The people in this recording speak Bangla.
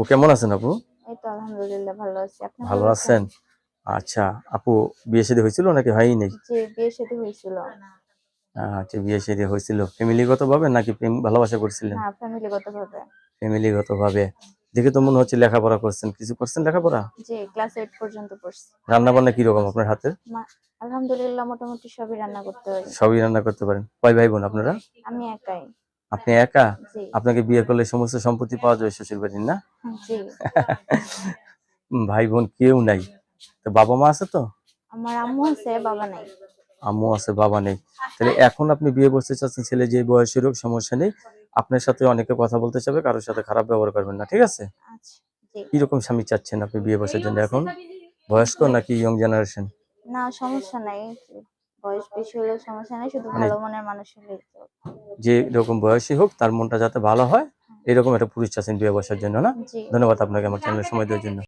আপু কেমন আছেন আপু? এই তো আলহামদুলিল্লাহ ভালো আছি। আপনি ভালো ভালো আছেন? আছেন? আচ্ছা, আপু বিয়ে শাদী হয়েছিল নাকি হয়ই নাই? জি, বিয়ে শাদী হয়েছিল। আচ্ছা, বিয়ে শাদী হয়েছিল ফ্যামিলিগত ভাবে নাকি প্রেম ভালোবাসা করছিলেন? না, ফ্যামিলিগতভাবে। ফ্যামিলিগত ভাবে। দেখে তো মনে হচ্ছে লেখাপড়া করছেন, কিছু করছেন লেখাপড়া? জি, ক্লাস 8 পর্যন্ত পড়ছি। রান্না বান্না কিরকম আপনার হাতের? মা আলহামদুলিল্লাহ মোটামুটি সবই রান্না করতে পারি। সবই রান্না করতে পারেন। কয় ভাই বোন আপনারা? আমি একাই। আপনি একা? জি, আপনাকে বিয়ে করলে সমস্ত সম্পত্তি পাওয়া যাবে শ্বশুর বাড়ির, না? জি। ভাই বোন কেউ নাই, তো বাবা মা আছে তো? আমার আম্মু আছে, বাবা নাই। আম্মু আছে, বাবা নেই। তাহলে এখন আপনি বিয়ে বসতে চাচ্ছেন, ছেলে যে বয়সের হোক সমস্যা নেই। আপনার সাথে অনেকে কথা বলতে চাবে, কারোর সাথে খারাপ ব্যবহার করবেন না, ঠিক আছে? আচ্ছা, জি। কিরকম স্বামী চাচ্ছেন আপনি বিয়ে বসার জন্য এখন? বয়স্ক নাকি ইয়ং জেনারেশন? না, সমস্যা নাই। বয়স বেশি হলেও সমস্যা নাই, শুধু মানে ভালো মনের মানুষ হলেই তো। যে এরকম বয়সী হোক, তার মনটা যাতে ভালো হয়, এরকম একটা পুরুষ চাচ্ছেন বিয়ে বসার জন্য, না? জি। ধন্যবাদ আপনাকে আমার চ্যানেলে সময় দেওয়ার জন্য।